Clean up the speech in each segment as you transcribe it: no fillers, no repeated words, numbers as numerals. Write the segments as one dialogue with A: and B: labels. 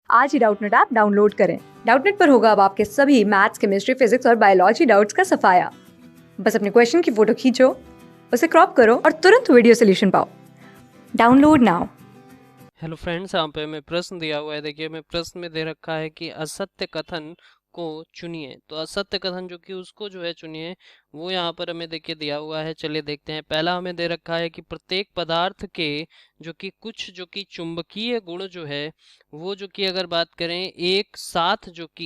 A: आज ही Doubtnut app download करें। Doubtnut पर होगा अब आपके सभी मैथ्स, केमिस्ट्री, फिजिक्स और बायोलॉजी डाउट्स का सफाया। बस अपने क्वेश्चन की फोटो खींचो, उसे क्रॉप करो और तुरंत वीडियो सोल्यूशन पाओ। Download now.
B: हेलो फ्रेंड्स, यहाँ पे हमें प्रश्न दिया हुआ है। देखिए, हमें प्रश्न में दे रखा है कि असत्य कथन को चुनिए। तो असत्य कथन जो कि उसको जो है चुनिए, वो यहाँ पर हमें देखिए दिया हुआ है। चलिए देखते हैं। पहला हमें दे रखा है कि प्रत्येक पदार्थ के जो कि कुछ जो कि चुंबकीय गुण जो है वो जो कि अगर बात करें एक साथ जो कि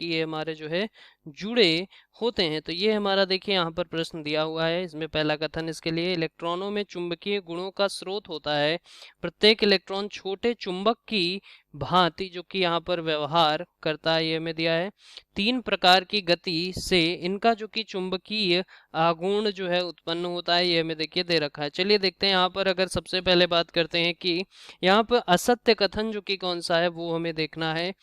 B: ये हमारे जो है जुड़े होते हैं। तो ये हमारा देखिए यहाँ पर प्रश्न दिया हुआ है। इसमें पहला कथन इसके लिए, इलेक्ट्रॉनों में चुंबकीय गुणों का स्रोत होता है। प्रत्येक इलेक्ट्रॉन छोटे चुंबक की भांति जो कि यहाँ पर व्यवहार करता है, ये हमें दिया है। 3 प्रकार की गति से इनका जो कि चुंबकीय आघूर्ण जो है उत्पन्न होता है, ये हमें देखिए दे रखा है। चलिए देखते हैं यहाँ पर। अगर सबसे पहले बात करते हैं कि यहाँ पर असत्य कथन जो कि कौन सा है वो हमें देखना है।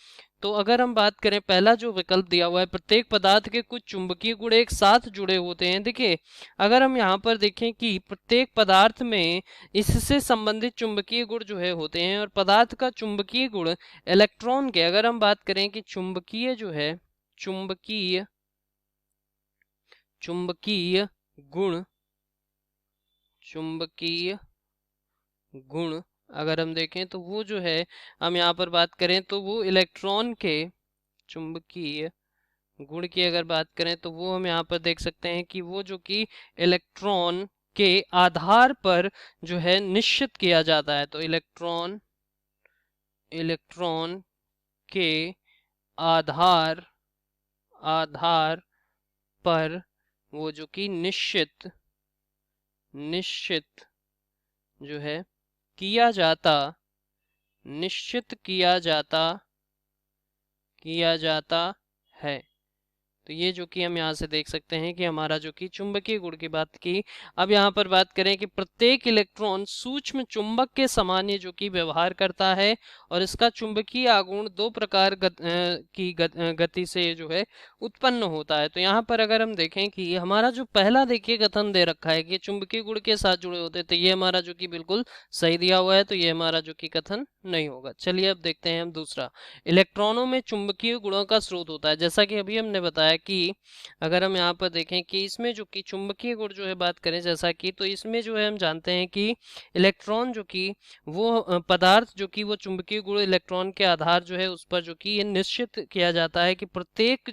B: तो अगर हम बात करें, पहला जो विकल्प दिया हुआ है, प्रत्येक पदार्थ के कुछ चुंबकीय गुण एक साथ जुड़े होते हैं। देखिए, अगर हम यहाँ पर देखें कि प्रत्येक पदार्थ में इससे संबंधित चुंबकीय गुण जो है होते हैं, और पदार्थ का चुंबकीय गुण इलेक्ट्रॉन के, अगर हम बात करें कि चुंबकीय जो है चुंबकीय गुण चुंबकीय गुण अगर हम देखें तो वो जो है, हम यहाँ पर बात करें तो वो इलेक्ट्रॉन के चुंबकीय गुण की अगर बात करें तो वो हम यहाँ पर देख सकते हैं कि वो जो कि इलेक्ट्रॉन के आधार पर जो है निश्चित किया जाता है। तो इलेक्ट्रॉन के आधार आधार पर वो जो कि निश्चित जो है किया जाता निश्चित किया जाता है। तो ये जो कि हम यहाँ से देख सकते हैं कि हमारा जो कि चुंबकीय गुण की बात की। अब यहाँ पर बात करें कि प्रत्येक इलेक्ट्रॉन सूक्ष्म चुंबक के समान ये जो कि व्यवहार करता है, और इसका चुंबकीय आघूर्ण 2 प्रकार गति से जो है उत्पन्न होता है। तो यहाँ पर अगर हम देखें कि हमारा जो पहला देखिए कथन दे रखा है कि चुंबकीय गुण के साथ जुड़े होते हैं, तो ये हमारा जो कि बिल्कुल सही दिया हुआ है। तो ये हमारा जो कि कथन नहीं होगा। चलिए अब देखते हैं हम दूसरा, इलेक्ट्रॉनों में चुंबकीय गुणों का स्रोत होता है। जैसा कि अभी हमने बताया कि अगर हम यहाँ पर देखें कि इसमें जो कि चुंबकीय गुण जो है बात करें, जैसा कि तो इसमें जो है हम जानते हैं कि इलेक्ट्रॉन जो कि वो पदार्थ जो कि वो चुंबकीय गुण इलेक्ट्रॉन के आधार जो है उस पर जो कि ये निश्चित किया जाता है कि प्रत्येक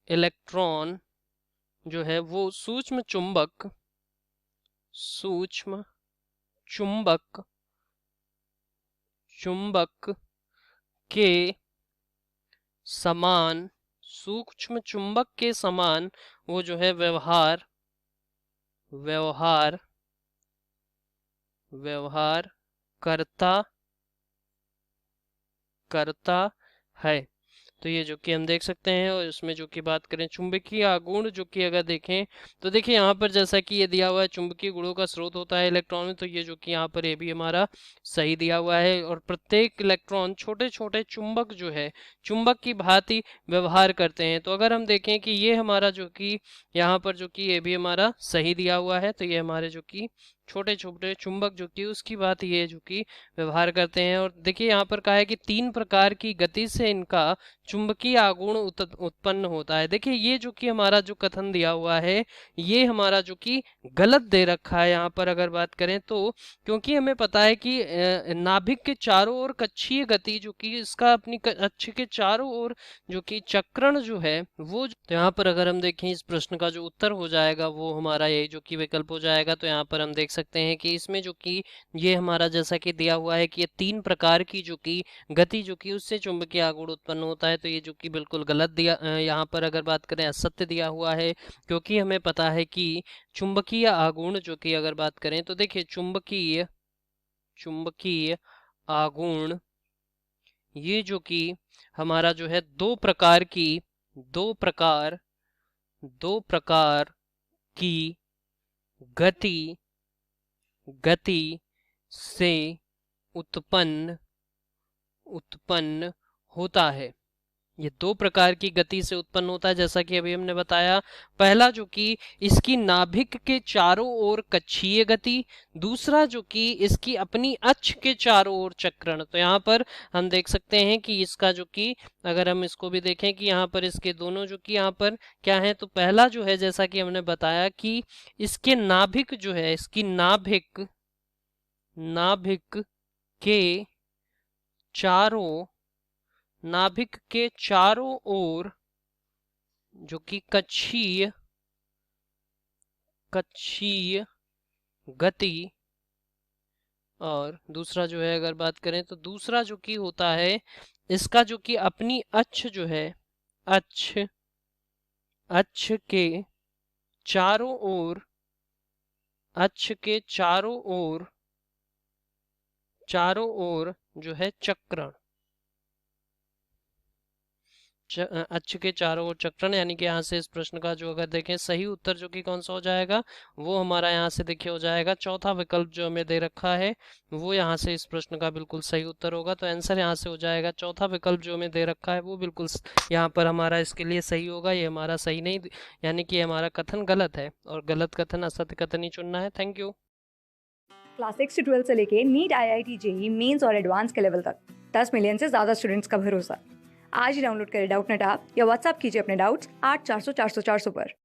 B: इलेक्ट्रॉन जो है वो सूक्ष्म चुंबक के समान सूक्ष्म चुंबक के समान वो जो है व्यवहार करता है। तो ये जो कि हम देख सकते हैं। और इसमें जो कि बात करें चुंबकीय आघूर्ण जो कि अगर देखें तो देखिए यहाँ पर जैसा कि ये दिया हुआ है चुंबकीय गुणों का स्रोत होता है इलेक्ट्रॉन में, तो ये जो कि यहाँ पर ये भी हमारा सही दिया हुआ है। और प्रत्येक इलेक्ट्रॉन छोटे छोटे चुंबक जो है चुंबक की भांति व्यवहार करते हैं। तो अगर हम देखें कि ये हमारा जो कि यहाँ पर जो कि ये भी हमारा सही दिया हुआ है। तो ये हमारे जो कि छोटे छोटे चुंबक जो कि उसकी बात ये जो कि व्यवहार करते हैं। और देखिए यहाँ पर कहा है कि 3 प्रकार की गति से इनका चुंबकीय आघूर्ण उत्पन्न होता है। देखिए ये जो कि हमारा जो कथन दिया हुआ है ये हमारा जो कि गलत दे रखा है यहाँ पर अगर बात करें तो, क्योंकि हमें पता है कि नाभिक के चारों ओर कक्षीय गति जो कि इसका अपनी अक्ष के चारों ओर जो कि चक्रण जो है वो तो यहाँ पर अगर हम देखें इस प्रश्न का जो उत्तर हो जाएगा वो हमारा यही जो कि विकल्प हो जाएगा। तो यहाँ पर हम देख सकते हैं कि इसमें जो कि ये हमारा जैसा कि दिया हुआ है कि ये 3 प्रकार की जो कि गति जो कि उससे चुंबकीय आघूर्ण उत्पन्न होता है। तो ये जो कि बिल्कुल गलत दिया, यहाँ पर अगर बात करें असत्य दिया हुआ है, क्योंकि हमें पता है कि चुंबकीय आघूर्ण जो कि अगर बात करें तो देखिए चुंबकीय आघूर्ण ये जो कि हमारा जो है दो प्रकार की गति से उत्पन्न होता है। ये दो प्रकार की गति से उत्पन्न होता है, जैसा कि अभी हमने बताया। पहला जो कि इसकी नाभिक के चारों ओर कक्षीय गति, दूसरा जो कि इसकी अपनी अक्ष के चारों ओर चक्रण। तो यहाँ पर हम देख सकते हैं कि इसका जो कि अगर हम इसको भी देखें कि यहाँ पर इसके दोनों जो कि यहाँ पर क्या है, तो पहला जो है जैसा कि हमने बताया कि इसके नाभिक जो है, इसकी नाभिक के चारों नाभिक के चारों ओर जो कि कक्षीय गति, और दूसरा जो है अगर बात करें तो दूसरा जो कि होता है इसका जो कि अपनी अक्ष जो है, अक्ष के चारों ओर जो है चक्रण, अक्ष के चारों ओर चक्रण। यानी कि यहाँ से इस प्रश्न का जो अगर देखें सही उत्तर जो कि कौन सा हो जाएगा, वो हमारा यहाँ से देखिए हो जाएगा चौथा विकल्प जो हमें दे रखा है, वो यहाँ से इस प्रश्न का बिल्कुल सही उत्तर होगा। तो आंसर यहाँ से हो जाएगा चौथा विकल्प जो हमें दे रखा है, वो बिल्कुल यहाँ पर हमारा इसके लिए सही होगा। ये हमारा सही नहीं, यानी कि हमारा कथन गलत है, और गलत कथन असत्य कथन ही चुनना है। Thank you.
A: क्लास 6 से 12 से लेके नीट, IIT, JEE मेंस और एडवांस के लेवल तक 10 मिलियन से ज्यादा स्टूडेंट्स का भरोसा। आज ही डाउनलोड करें डाउटनेट ऐप या व्हाट्सएप कीजिए अपने डाउट्स 8400 400 400 पर।